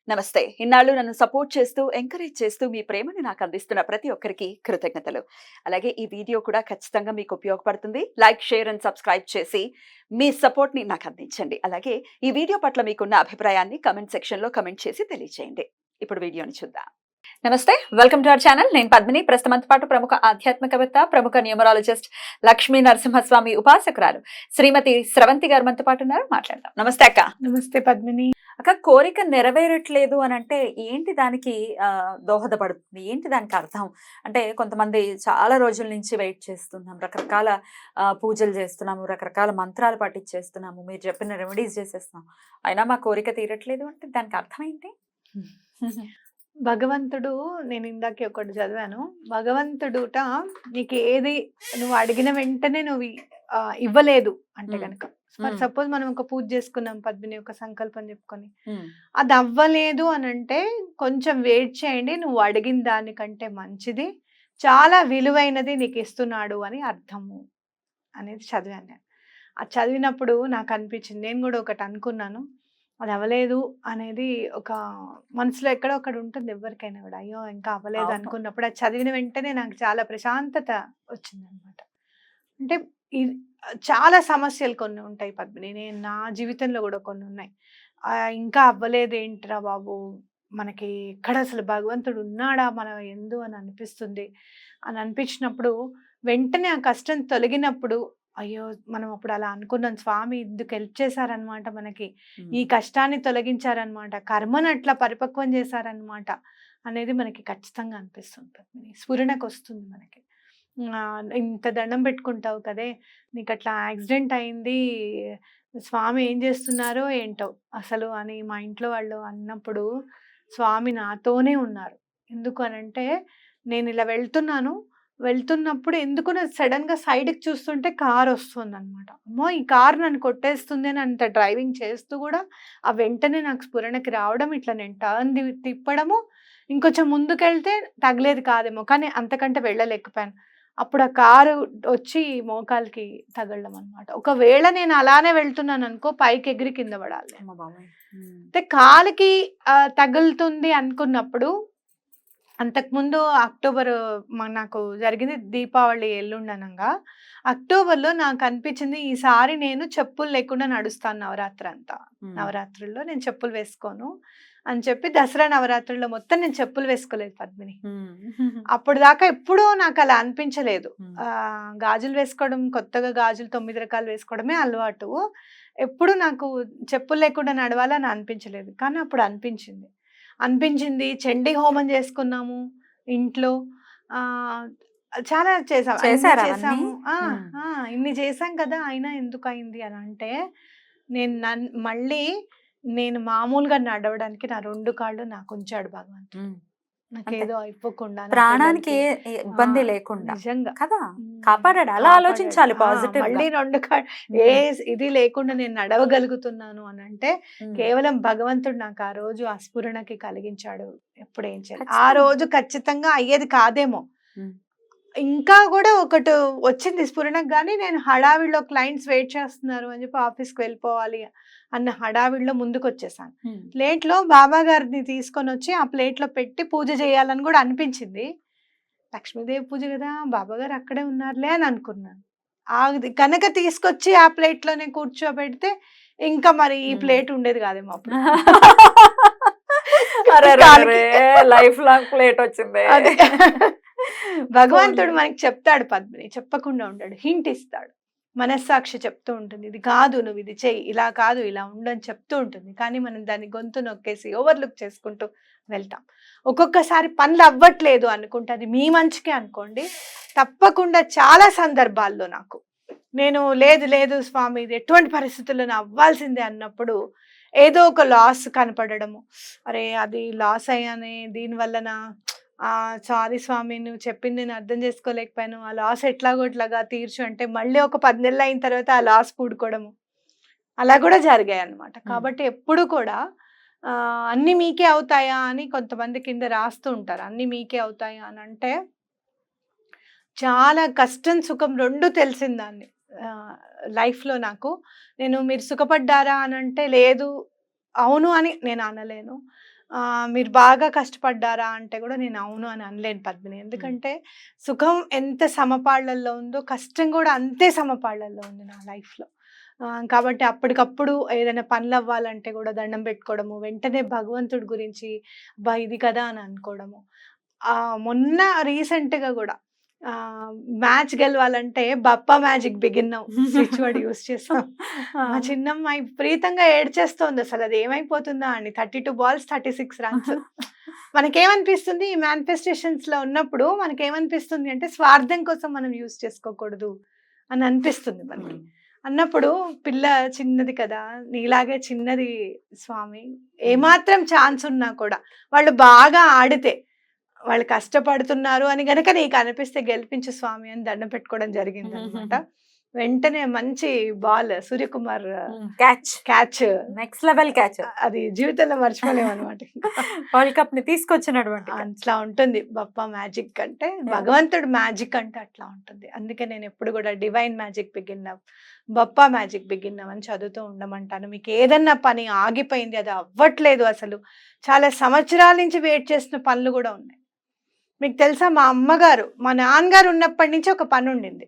నమస్తే. ఇన్నాళ్ళు నన్ను సపోర్ట్ చేస్తూ, ఎంకరేజ్ చేస్తూ మీ ప్రేమని నాకు అందిస్తున్న ప్రతి ఒక్కరికి కృతజ్ఞతలు. అలాగే ఈ వీడియో కూడా ఖచ్చితంగా మీకు ఉపయోగపడుతుంది. లైక్, షేర్ అండ్ సబ్స్క్రైబ్ చేసి మీ సపోర్ట్‌ని నాకు అందించండి. అలాగే ఈ వీడియో పట్ల మీకున్న అభిప్రాయాన్ని కామెంట్ సెక్షన్‌లో కామెంట్ చేసి తెలియజేయండి. ఇప్పుడు వీడియోని చూద్దాం. నమస్తే, వెల్కమ్ టు అవర్ ఛానల్. నేను పద్మిని. ప్రస్తుతంతో పాటు ప్రముఖ ఆధ్యాత్మికవేత్త, ప్రముఖ న్యూమరాలజిస్ట్, లక్ష్మీ నరసింహస్వామి ఉపాసకురాలు శ్రీమతి స్రవంతి గారు మనతో పాటు ఉన్నారు. మాట్లాడదాం. నమస్తే అక్క. నమస్తే పద్మిని. అక్క, కోరిక నెరవేరట్లేదు అని అంటే ఏంటి దానికి దోహదపడుతుంది? ఏంటి దానికి అర్థం? అంటే కొంతమంది చాలా రోజుల నుంచి వెయిట్ చేస్తున్నాం, రకరకాల పూజలు చేస్తున్నాము, రకరకాల మంత్రాలు పట్టించేస్తున్నాము, మీరు చెప్పిన రెమెడీస్ చేసేస్తున్నాం, అయినా మా కోరిక తీరట్లేదు అంటే దానికి అర్థం ఏంటి? భగవంతుడు, నేను ఇందాకే ఒకటి చదివాను, భగవంతుడుట నీకు ఏది నువ్వు అడిగిన వెంటనే నువ్వు ఇవ్వలేదు అంటే కనుక, మరి సపోజ్ మనం ఒక పూజ చేసుకున్నాం పద్మిని, ఒక సంకల్పం చెప్పుకొని అది అవ్వలేదు అని అంటే కొంచెం వెయిట్ చేయండి, నువ్వు అడిగిన దానికంటే మంచిది, చాలా విలువైనది నీకు ఇస్తున్నాడు అని అర్థము అనేది చదివాను నేను. అది చదివినప్పుడు నాకు అనిపించింది, నేను కూడా ఒకటి అనుకున్నాను, అది అవ్వలేదు అనేది ఒక మనసులో ఎక్కడో ఒకటి ఉంటుంది ఎవరికైనా కూడా, అయ్యో ఇంకా అవ్వలేదు అనుకున్నప్పుడు అది చదివిన వెంటనే నాకు చాలా ప్రశాంతత వచ్చింది అనమాట. అంటే చాలా సమస్యలు కొన్ని ఉంటాయి పద్మిని, నేను నా జీవితంలో కూడా కొన్ని ఉన్నాయి, ఇంకా అవ్వలేదు ఏంట్రా బాబు, మనకి ఎక్కడ అసలు భగవంతుడు ఉన్నాడా మన ఎందు అని అనిపిస్తుంది. అని అనిపించినప్పుడు వెంటనే ఆ కష్టం తొలగినప్పుడు, అయ్యో మనం అప్పుడు అలా అనుకున్నాం, స్వామి ఇందుకు హెల్ప్ చేశారనమాట, మనకి ఈ కష్టాన్ని తొలగించారనమాట, కర్మను అట్లా పరిపక్వం చేశారనమాట అనేది మనకి ఖచ్చితంగా అనిపిస్తుంది. స్ఫురణకు వస్తుంది మనకి. ఇంత దండం పెట్టుకుంటావు కదే, నీకు అట్లా యాక్సిడెంట్ అయింది, స్వామి ఏం చేస్తున్నారో ఏంటో అసలు అని మా ఇంట్లో వాళ్ళు అన్నప్పుడు, స్వామి నాతోనే ఉన్నారు. ఎందుకు అనంటే, నేను ఇలా వెళ్తున్నప్పుడు ఎందుకు సడన్ గా సైడ్కి చూస్తుంటే కార్ వస్తుంది అనమాట. అమ్మో ఈ కార్ నన్ను కొట్టేస్తుంది అని అంత డ్రైవింగ్ చేస్తూ కూడా ఆ వెంటనే నాకు స్ఫురణకి రావడం, ఇట్లా నేను టర్న్ తిప్పడము, ఇంకొంచెం ముందుకెళ్తే తగలేదు కాదేమో, కానీ అంతకంటే వెళ్ళలేకపోయాను. అప్పుడు ఆ కారు వచ్చి మోకాలకి తగలడం అనమాట. ఒకవేళ నేను అలానే వెళ్తున్నాను అనుకో, పైకి ఎగిరి కింద పడాలి. అంటే కాలుకి తగులుతుంది అనుకున్నప్పుడు, అంతకుముందు అక్టోబర్ నాకు జరిగింది దీపావళి ఎల్లుండనంగా, అక్టోబర్లో నాకు అనిపించింది ఈసారి నేను చెప్పులు లేకుండా నడుస్తాను నవరాత్రి అంతా, నవరాత్రుల్లో నేను చెప్పులు వేసుకోను అని చెప్పి, దసరా నవరాత్రుల్లో మొత్తం నేను చెప్పులు వేసుకోలేదు పద్మిని. అప్పుడు దాకా ఎప్పుడూ నాకు అలా అనిపించలేదు. గాజులు వేసుకోవడం, కొత్తగా గాజులు 9 రకాలు వేసుకోవడమే అలవాటు, ఎప్పుడు నాకు చెప్పులు లేకుండా నడవాలని అనిపించలేదు. కానీ అప్పుడు అనిపించింది చండీ హోమం చేసుకున్నాము ఇంట్లో, చాలా చేసాము. ఇన్ని చేసాం కదా, అయినా ఎందుకు అయింది అని అంటే, నేను మామూలుగా నడవడానికి నా 2 కాళ్ళు నాకు ఉంచాడు భగవంతుడు, నాకేదో అయిపోకుండా, ప్రాణానికి ఇబ్బంది లేకుండా నిజంగా కదా కాపాడాడు. అలా ఆలోచించాలి పాజిటివ్. మళ్ళీ 2 కాళ్ళు ఇది లేకుండా నేను నడవగలుగుతున్నాను అని అంటే కేవలం భగవంతుడు నాకు ఆ రోజు ఆ స్ఫురణకి కలిగించాడు. ఎప్పుడు ఏం చేయాలి, ఆ రోజు ఖచ్చితంగా అయ్యేది కాదేమో, ఇంకా కూడా ఒకటి వచ్చింది స్ఫురణకు, కానీ నేను హడావిడిలో క్లయింట్స్ వెయిట్ చేస్తున్నారు అని చెప్పి ఆఫీస్కి వెళ్ళిపోవాలి అన్న హడావిడిలో ముందుకు వచ్చేసాను. ప్లేట్లో బాబా గారిని తీసుకొని వచ్చి ఆ ప్లేట్లో పెట్టి పూజ చేయాలని కూడా అనిపించింది. లక్ష్మీదేవి పూజ కదా, బాబా గారు అక్కడే ఉన్నారులే అని అనుకున్నాను. అది కనుక తీసుకొచ్చి ఆ ప్లేట్లోనే కూర్చోబెడితే ఇంకా మరి ఈ ప్లేట్ ఉండేది కాదేమో అప్పుడు. లైఫ్ లాంగ్ ప్లేట్ వచ్చింది. భగవంతుడు మనకి చెప్తాడు పద్మిని, చెప్పకుండా ఉంటాడు, హింట్ ఇస్తాడు. మనస్సాక్షి చెప్తూ ఉంటుంది, ఇది కాదు నువ్వు ఇది చెయ్యి, ఇలా కాదు ఇలా ఉండని చెప్తూ ఉంటుంది. కానీ మనం దాన్ని గొంతు నొక్కేసి ఓవర్లుక్ చేసుకుంటూ వెళ్తాం. ఒక్కొక్కసారి పనులు అవ్వట్లేదు అనుకుంటే అది మీ మంచికే అనుకోండి, తప్పకుండా చాలా సందర్భాల్లో నేను లేదు స్వామి ఇది ఎటువంటి పరిస్థితుల్లో అవ్వాల్సిందే అన్నప్పుడు ఏదో ఒక లాస్ కనపడము, అరే అది లాస్ అయ్యానే దీనివల్ల సారీ స్వామి నువ్వు చెప్పింది నేను అర్థం చేసుకోలేకపోయాను, ఆ లాస్ ఎట్లాగోట్లాగా తీర్చు అంటే మళ్ళీ ఒక 10 నెలలు అయిన తర్వాత ఆ లాస్ పూడుకోవడము అలా కూడా జరిగాయి అన్నమాట. కాబట్టి ఎప్పుడు కూడా అన్ని మీకే అవుతాయా అని కొంతమంది కింద రాస్తూ ఉంటారు. అన్ని మీకే అవుతాయా అని అంటే, చాలా కష్టం సుఖం 2 తెలిసిందాన్ని లైఫ్లో నాకు. మీరు సుఖపడ్డారా అని అంటే లేదు, అవును అని నేను అనలేను. మీరు బాగా కష్టపడ్డారా అంటే కూడా నేను అవును అని అనలేను పద్మిని. ఎందుకంటే సుఖం ఎంత సమపాళ్లలో ఉందో కష్టం కూడా అంతే సమపాళ్లలో ఉంది నా లైఫ్‌లో. కాబట్టి అప్పటికప్పుడు ఏదైనా పనులు అవ్వాలంటే కూడా దండం పెట్టుకోవడము, వెంటనే భగవంతుడి గురించి అబ్బా! ఇది కదా అని అనుకోవడము. మొన్న రీసెంట్‌గా కూడా మ్యాచ్ గెలవాలంటే Bappa magic begin now switch word use చేసాం. మా చిన్నమ్మాయి విపరీతంగా ఏడ్చేస్తోంది. అసలు అది ఏమైపోతుందా అని. 32 బాల్స్ 36 రన్స్. మనకేమనిపిస్తుంది ఈ మేనిఫెస్టేషన్స్ లో ఉన్నప్పుడు మనకేమనిపిస్తుంది అంటే స్వార్థం కోసం మనం యూజ్ చేసుకోకూడదు అని అనిపిస్తుంది మనకి. అన్నప్పుడు పిల్ల చిన్నది కదా, నీలాగే చిన్నది స్వామి, ఏమాత్రం ఛాన్స్ ఉన్నా కూడా వాళ్ళు బాగా ఆడితే వాళ్ళు కష్టపడుతున్నారు అని గనక నీకు అనిపిస్తే గెలిపించు స్వామి అని దండం పెట్టుకోవడం జరిగింది అనమాట. వెంటనే మంచి ball Suryakumar catch, next level catch, అది జీవితంలో మర్చిపోలేము అనమాట. వరల్డ్ కప్ ని తీసుకొచ్చినటువంటి అట్లా ఉంటుంది బప్పా మ్యాజిక్ అంటే, భగవంతుడు మ్యాజిక్ అంటే అట్లా ఉంటుంది. అందుకే నేను ఎప్పుడు కూడా divine magic begin Bappa magic begin అని చదువుతూ ఉండమంటాను. మీకు ఏదన్నా పని ఆగిపోయింది, అది అవ్వట్లేదు, అసలు చాలా సంవత్సరాల నుంచి వెయిట్ చేసిన పనులు కూడా ఉన్నాయి. మీకు తెలుసా, మా అమ్మగారు మా నాన్నగారు ఉన్నప్పటి నుంచి ఒక పని ఉండింది,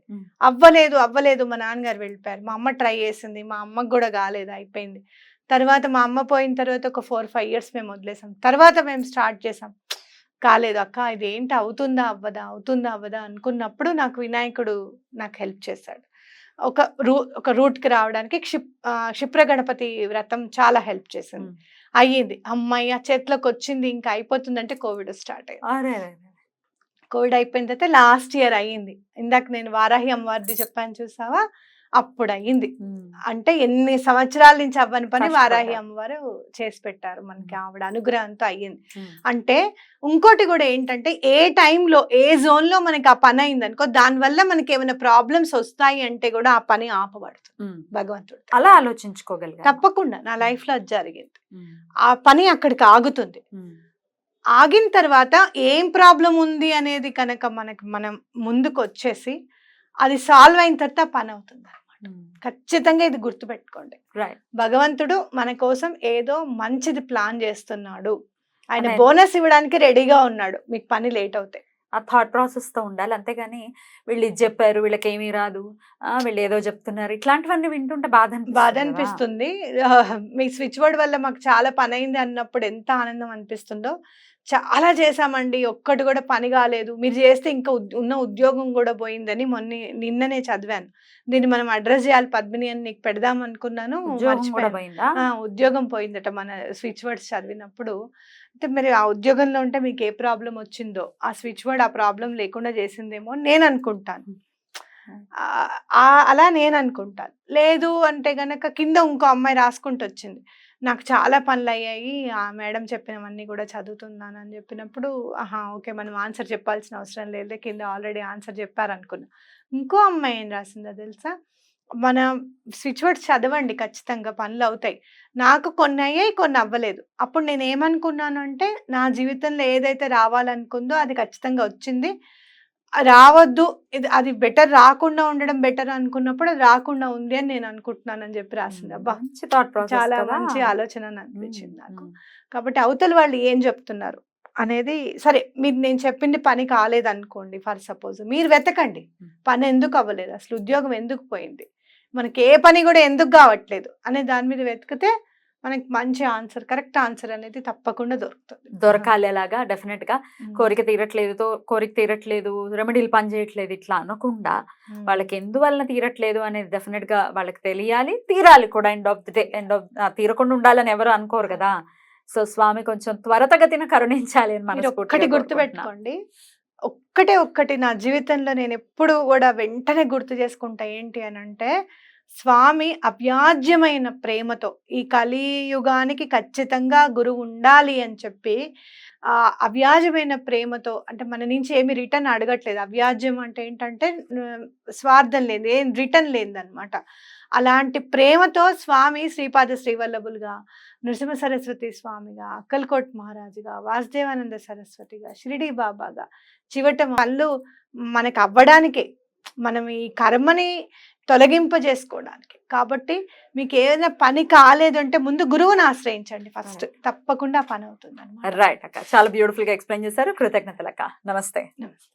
అవ్వలేదు మా నాన్నగారు వెళ్ళిపోయారు. మా అమ్మ ట్రై చేసింది, మా అమ్మకు కూడా కాలేదు, అయిపోయింది. తర్వాత మా అమ్మ పోయిన తర్వాత ఒక 4-5 ఇయర్స్ మేము వదిలేసాం. తర్వాత మేము స్టార్ట్ చేసాం, కాలేదు అక్క, ఇది ఏంటి, అవుతుందా అవ్వదా అనుకున్నప్పుడు నాకు వినాయకుడు నాకు హెల్ప్ చేశాడు. ఒక రూట్కి రావడానికి క్షిప్ర గణపతి వ్రతం చాలా హెల్ప్ చేసింది. అయ్యింది, అమ్మాయి చేతిలోకి వచ్చింది, ఇంకా అయిపోతుందంటే కోవిడ్ స్టార్ట్ అయ్యింది. కోవిడ్ అయిపోయిన తర్వాత లాస్ట్ ఇయర్ అయ్యింది. ఇందాక నేను వారాహి అమ్మవారిది చెప్పాను చూసావా, అప్పుడు అయ్యింది. అంటే ఎన్ని సంవత్సరాల నుంచి అవ్వని పని వారాహి అమ్మవారు చేసి పెట్టారు మనకి, ఆవిడ అనుగ్రహంతో అయ్యింది. అంటే ఇంకోటి కూడా ఏంటంటే, ఏ టైంలో ఏ జోన్ లో మనకి ఆ పని అయింది అనుకో, దానివల్ల మనకి ఏమైనా ప్రాబ్లమ్స్ వస్తాయి అంటే కూడా ఆ పని ఆపబడుతుంది భగవంతుడు. అలా ఆలోచించుకోగలిగా, తప్పకుండా నా లైఫ్ లో అది జరిగింది. ఆ పని అక్కడికి ఆగుతుంది. ఆగిన తర్వాత ఏం ప్రాబ్లం ఉంది అనేది కనుక మనం ముందుకు వచ్చేసి అది సాల్వ్ అయిన తర్వాత పని అవుతుంది అనమాట. ఖచ్చితంగా ఇది గుర్తుపెట్టుకోండి, భగవంతుడు మన కోసం ఏదో మంచిది ప్లాన్ చేస్తున్నాడు, ఆయన బోనస్ ఇవ్వడానికి రెడీగా ఉన్నాడు. మీకు పని లేట్ అవుతాయి, ఆ థాట్ ప్రాసెస్ తో ఉండాలి. అంతేగాని వీళ్ళు ఇది చెప్పారు, వీళ్ళకి ఏమీ రాదు, వీళ్ళు ఏదో చెప్తున్నారు, ఇట్లాంటివన్నీ వింటుంటే బాధ అనిపిస్తుంది. మీ స్విచ్ బోర్డ్ వల్ల మాకు చాలా పని అయింది అన్నప్పుడు ఎంత ఆనందం అనిపిస్తుందో. చాలా చేసామండి, ఒక్కటి కూడా పని కాలేదు, మీరు చేస్తే ఇంకా ఉన్న ఉద్యోగం కూడా పోయిందని నిన్ననే చదివాను. దీన్ని మనం అడ్రస్ చేయాలి పద్మిని అని నీకు పెడదాం అనుకున్నాను, ఉద్యోగం పోయిందట మన స్విచ్ వర్డ్స్ చదివినప్పుడు. అంటే మరి ఆ ఉద్యోగంలో ఉంటే మీకు ఏ ప్రాబ్లం వచ్చిందో ఆ స్విచ్ వర్డ్ ఆ ప్రాబ్లం లేకుండా చేసిందేమో నేను అనుకుంటాను. అలా నేను అనుకుంటాను. లేదు అంటే గనక కింద ఇంకో అమ్మాయి రాసుకుంటూ వచ్చింది, నాకు చాలా పనులు అయ్యాయి, ఆ మేడం చెప్పినవన్నీ కూడా చదువుతున్నాను అని చెప్పినప్పుడు, ఓకే, మనం ఆన్సర్ చెప్పాల్సిన అవసరం లేదు, కింద ఆల్రెడీ ఆన్సర్ చెప్పారనుకున్నా. ఇంకో అమ్మాయి ఏం రాసిందో తెలుసా, మన స్విచ్ వర్డ్స్ చదవండి, ఖచ్చితంగా పనులు అవుతాయి. నాకు కొన్ని అయ్యాయి, కొన్ని అవ్వలేదు. అప్పుడు నేను ఏమనుకున్నాను అంటే, నా జీవితంలో ఏదైతే రావాలనుకుందో అది ఖచ్చితంగా వచ్చింది, రావద్దు, అది బెటర్, రాకుండా ఉండడం బెటర్ అనుకున్నప్పుడు అది రాకుండా ఉంది అని నేను అనుకుంటున్నాను అని చెప్పి రాసింది. అబ్బా, చాలా మంచి ఆలోచన అనిపించింది నాకు. కాబట్టి అవతల వాళ్ళు ఏం చెప్తున్నారు అనేది సరే, మీరు నేను చెప్పింది పని కాలేదు అనుకోండి, ఫర్ సపోజ్ మీరు వెతకండి, పని ఎందుకు అవ్వలేదు, అసలు ఉద్యోగం ఎందుకు పోయింది, మనకి ఏ పని కూడా ఎందుకు కావట్లేదు అనే దాని మీద వెతికితే మనకి మంచి ఆన్సర్, కరెక్ట్ ఆన్సర్ అనేది తప్పకుండా దొరకాలి. అలాగా డెఫినెట్ గా కోరిక తీరట్లేదు, రెమెడీలు పని చేయట్లేదు ఇట్లా అనకుండా వాళ్ళకి ఎందువల్ల తీరట్లేదు అనేది డెఫినెట్ గా వాళ్ళకి తెలియాలి, తీరాలి కూడా. ఎండ్ ఆఫ్ తీరకుండా ఉండాలని ఎవరు అనుకోరు కదా. సో స్వామి కొంచెం త్వరతగతిన కరుణించాలి అని మనం ఒక్కటి గుర్తుపెట్టుకోండి. ఒక్కటి నా జీవితంలో నేను ఎప్పుడు కూడా వెంటనే గుర్తు చేసుకుంటా, ఏంటి అని అంటే, స్వామి అవ్యాజ్యమైన ప్రేమతో ఈ కలియుగానికి ఖచ్చితంగా గురువు ఉండాలి అని చెప్పి, అవ్యాజమైన ప్రేమతో, అంటే మన నుంచి ఏమి రిటర్న్ అడగట్లేదు. అవ్యాజ్యం అంటే ఏంటంటే స్వార్థం లేదు, ఏం రిటర్న్ లేదనమాట. అలాంటి ప్రేమతో స్వామి శ్రీపాద శ్రీవల్లభులుగా, నృసింహ సరస్వతి స్వామిగా, అక్కల్కోట్ మహారాజుగా, వాసుదేవానంద సరస్వతిగా, షిరిడి బాబాగా, చివట పనులు మనకు అవ్వడానికే మనం ఈ కర్మని తొలగింపజేసుకోవడానికి. కాబట్టి మీకు ఏదైనా పని కాలేదు అంటే ముందు గురువుని ఆశ్రయించండి ఫస్ట్, తప్పకుండా ఆ పని అవుతుంది అనమాట. రైట్ అక్క, చాలా బ్యూటిఫుల్ గా ఎక్స్ప్లెయిన్ చేశారు. కృతజ్ఞతలు అక్క. నమస్తే. నమస్తే.